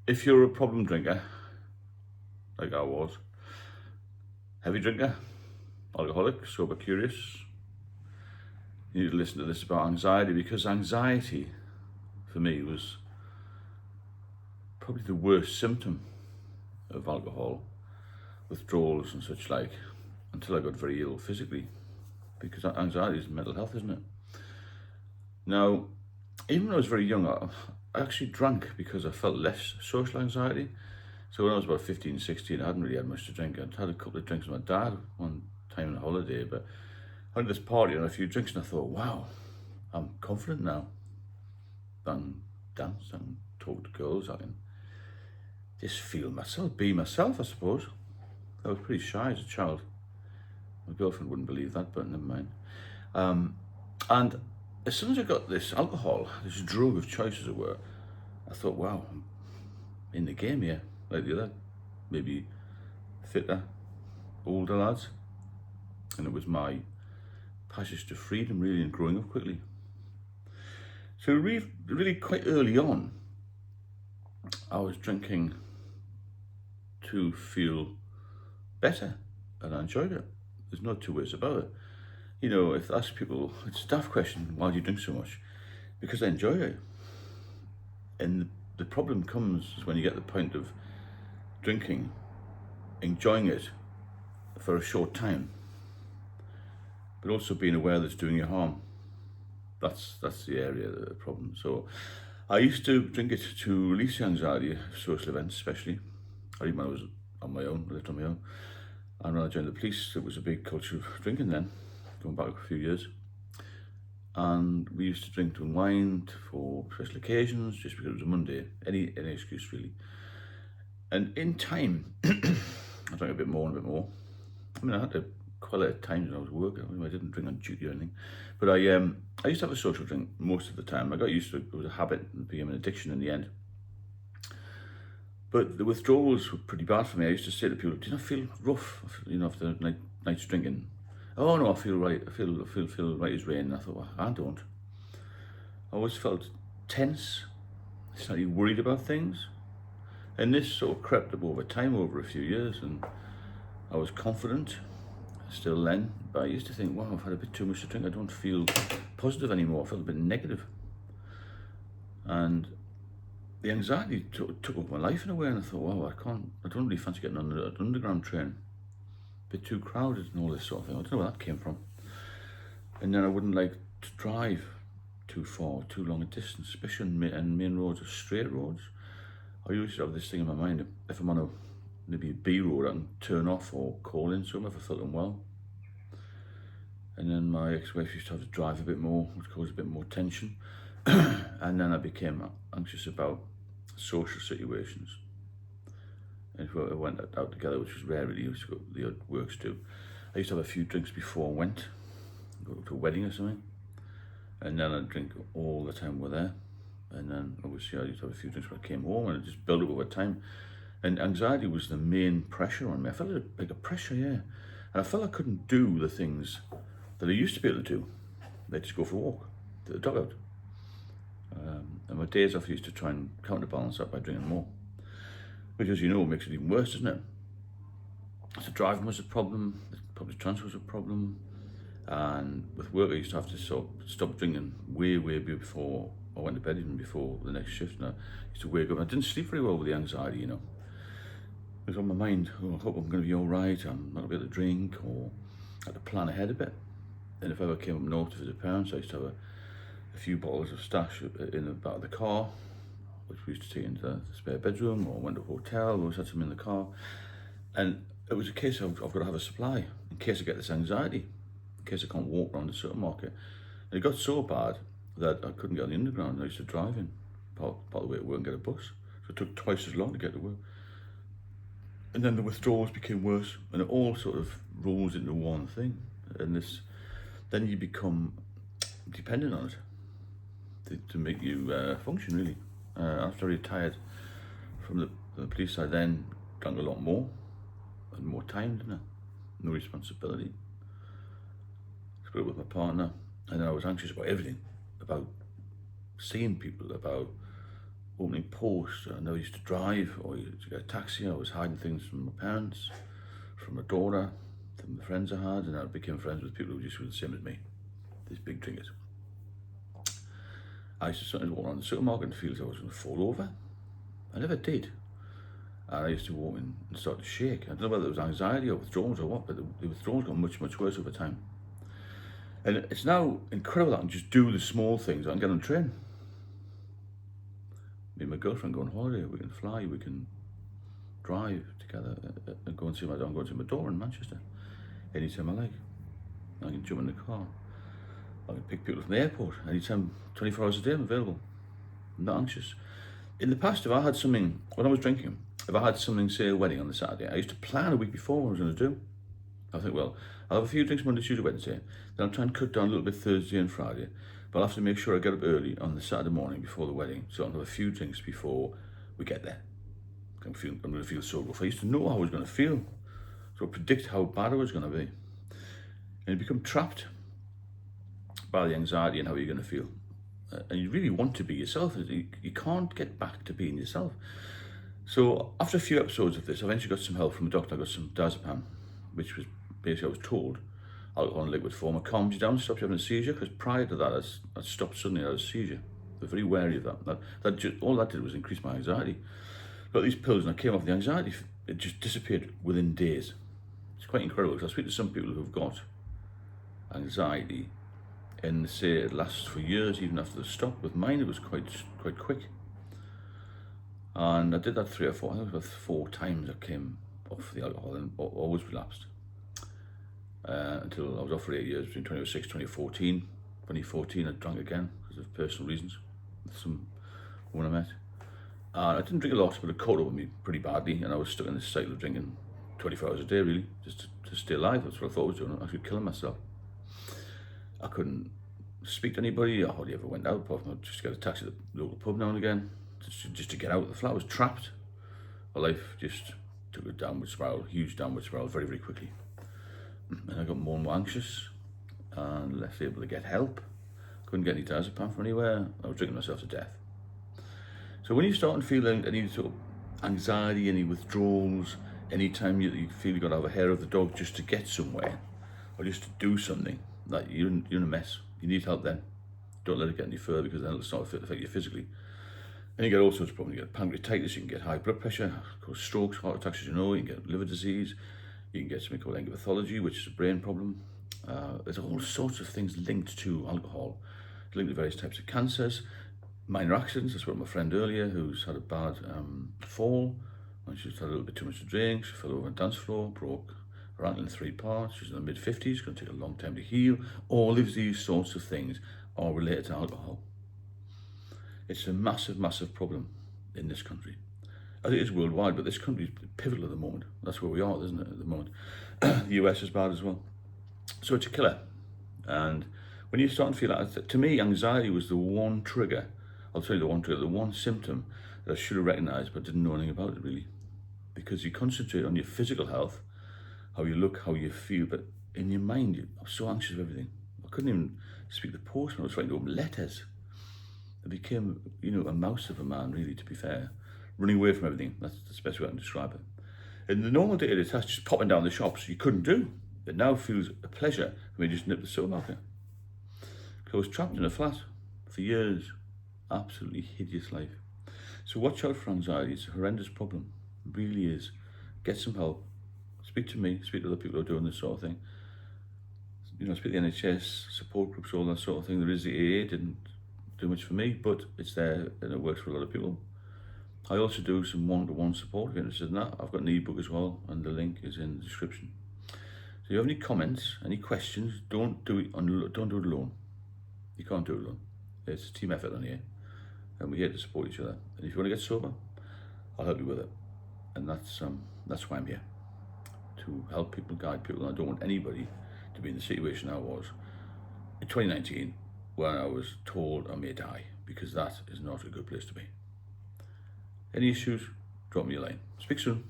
if you're a problem drinker, like I was, heavy drinker, alcoholic, sober curious, you need to listen to this about anxiety, because anxiety, for me, was probably the worst symptom of alcohol, withdrawals and such like, until I got very ill physically, because anxiety is mental health, isn't it? Now, even when I was very young, I actually drank because I felt less social anxiety. So when I was about 15, 16, I hadn't really had much to drink. I'd had a couple of drinks with my dad one time on a holiday, but I went to this party and a few drinks, and I thought, wow, I'm confident now. I can dance, I can talk to girls, I can just feel myself, be myself, I suppose. I was pretty shy as a child. My girlfriend wouldn't believe that, but never mind. And as soon as I got this alcohol, this drug of choice, as it were, I thought, wow, I'm in the game here, like the other, maybe fitter, older lads. And it was my passage to freedom, really, and growing up quickly. So really quite early on, I was drinking to feel better, and I enjoyed it. There's no two ways about it. You know, if I ask people, it's a daft question, why do you drink so much? Because I enjoy it. And the problem comes when you get to the point of drinking, enjoying it for a short time, but also being aware that it's doing you harm. That's the area of the problem. So I used to drink it to release the anxiety of social events, especially. Or even when I was on my own, I lived on my own. And when I joined the police, it was a big culture of drinking then, going back a few years. And we used to drink to unwind for special occasions, just because it was a Monday, any excuse really. And in time, I drank a bit more and a bit more. I mean, I had to quell it at times when I was working. I didn't drink on duty or anything. But I used to have a social drink most of the time. I got used to it. It was a habit and became an addiction in the end. But the withdrawals were pretty bad for me. I used to say to people, do you not feel rough, you know, after night's drinking? Oh no, I feel right. I feel right as rain. And I thought, well, I don't. I always felt tense, slightly worried about things. And this sort of crept up over time, over a few years, and I was confident still then, but I used to think, wow, I've had a bit too much to drink. I don't feel positive anymore. I felt a bit negative. And the anxiety took over my life in a way, and I thought, wow, I don't really fancy getting on an underground train. A bit too crowded and all this sort of thing. I don't know where that came from. And then I wouldn't like to drive too far, too long a distance, especially on main roads or straight roads. I used to have this thing in my mind, if I'm on maybe a B road, I can turn off or call in somewhere if I felt unwell. And then my ex-wife used to have to drive a bit more, which caused a bit more tension. And then I became anxious about social situations. And if we went out together, which was rare really, used to go to the odd works too. I used to have a few drinks before I went, go to a wedding or something. And then I'd drink all the time we're there. And then obviously I used to have a few drinks when I came home, and it just built up over time. And anxiety was the main pressure on me. I felt like a pressure, yeah. And I felt I couldn't do the things that I used to be able to do. Like just go for a walk, to the dugout. And my days off I used to try and counterbalance that by drinking more. Which, as you know, makes it even worse, doesn't it? So driving was a problem, public transport was a problem. And with work I used to have to stop drinking way before I went to bed, even before the next shift. And I used to wake up, I didn't sleep very well with the anxiety, you know. It was on my mind, oh, I hope I'm going to be all right, I'm not going to be able to drink, or I had to plan ahead a bit. And if I ever came up north to visit parents, I used to have a few bottles of stash in the back of the car, which we used to take into the spare bedroom, or went to a hotel, always had some in the car. And it was a case of I've got to have a supply in case I get this anxiety, in case I can't walk around the supermarket. And it got so bad that I couldn't get on the underground, and I used to drive in part of the way to work and get a bus. So it took twice as long to get to work. And then the withdrawals became worse, and it all sort of rolls into one thing. And then you become dependent on it to make you function, really. After I retired from the police, I then drank a lot more, and more time, didn't I? No responsibility. Split with my partner, and then I was anxious about everything, about seeing people, about opening posts. I never used to drive or used to get a taxi. I was hiding things from my parents, from my daughter, from the friends I had, and I became friends with people who just were the same as me, these big drinkers. I used to sometimes walk around the supermarket and feel as I was going to fall over. I never did. And I used to walk in and start to shake. I don't know whether it was anxiety or withdrawals or what, but the withdrawals got much, much worse over time. And it's now incredible that I can just do the small things. I can get on a train. Me and my girlfriend go on holiday. We can fly. We can drive together and go and see my dad. I'm going to see my daughter in Manchester anytime I like. I can jump in the car. I can pick people from the airport anytime, 24 hours a day I'm available. I'm not anxious. In the past, if I had something, when I was drinking, if I had something, say a wedding on the Saturday, I used to plan a week before what I was going to do. I think, well, I'll have a few drinks Monday, Tuesday, Wednesday, then I'll try and cut down a little bit Thursday and Friday, but I'll have to make sure I get up early on the Saturday morning before the wedding, so I'll have a few drinks before we get there. I'm going to feel so good. I used to know how I was going to feel, so I predict how bad I was going to be. And you become trapped by the anxiety and how you're going to feel. And you really want to be yourself. You can't get back to being yourself. So after a few episodes of this, I eventually got some help from a doctor. I got some diazepam, which was basically, I was told, alcohol in liquid form. It calms you down, stops you having a seizure, because prior to that, I stopped suddenly, I had a seizure. I was very wary of that. All that did was increase my anxiety. Got these pills and I came off the anxiety. It just disappeared within days. It's quite incredible, because I speak to some people who've got anxiety and they say it lasts for years even after they stop. With mine, it was quite quick. And I did that I think it was about 4 times I came off the alcohol and always relapsed. Until I was off for 8 years, between 2006 and 2014. 2014 I drank again because of personal reasons with some woman I met. And I didn't drink a lot, but it caught up with me pretty badly, and I was stuck in this cycle of drinking 24 hours a day, really, just to stay alive. That's what I thought I was doing. I was actually killing myself. I couldn't speak to anybody. I hardly ever went out, apart from just get a taxi to the local pub now and again, just to get out of the flat. I was trapped. My life just took a downward spiral, huge downward spiral, very, very quickly. And I got more and more anxious and less able to get help. Couldn't get any diazepam from anywhere. I was drinking myself to death. So when you start feeling any sort of anxiety, any withdrawals, anytime you feel you've got to have a hair of the dog just to get somewhere, or just to do something, that you're in a mess. You need help then. Don't let it get any further, because then it'll start to affect you physically. And you get all sorts of problems. You get pancreatitis, you can get high blood pressure, cause strokes, heart attacks, as you know, you can get liver disease, you can get something called endopathology, which is a brain problem. There's all sorts of things linked to alcohol. It's linked to various types of cancers, minor accidents. I spoke to my friend earlier who's had a bad fall, and she's had a little bit too much to drink. She fell over on the dance floor, broke her ankle in 3 parts. She's in the mid-50s, going to take a long time to heal. All of these sorts of things are related to alcohol. It's a massive, massive problem in this country. I think it's worldwide, but this country is pivotal at the moment. That's where we are, isn't it, at the moment? The US is bad as well. So it's a killer. And when you start to feel that, to me, anxiety was the one trigger. I'll tell you the one trigger, the one symptom that I should have recognised, but didn't know anything about it, really. Because you concentrate on your physical health, how you look, how you feel, but in your mind, you're so anxious of everything. I couldn't even speak to the postman. I was writing to open letters. I became, a mouse of a man, really, to be fair. Running away from everything. That's the best way I can describe it. In the normal day-to-day tasks, just popping down the shops, you couldn't do. It now feels a pleasure for me to just nip the supermarket. Because I was trapped in a flat for years. Absolutely hideous life. So watch out for anxiety. It's a horrendous problem. It really is. Get some help. Speak to me. Speak to other people who are doing this sort of thing. Speak to the NHS, support groups, all that sort of thing. There is the AA. Didn't do much for me, but it's there and it works for a lot of people. I also do some one-to-one support. If you're interested in that, I've got an ebook as well, and the link is in the description. So if you have any comments, any questions, don't do it alone. You can't do it alone. It's a team effort on here, and we're here to support each other. And if you want to get sober, I'll help you with it. And that's why I'm here, to help people, guide people. And I don't want anybody to be in the situation I was in 2019, when I was told I may die, because that is not a good place to be. Any issues, drop me a line. Speak soon.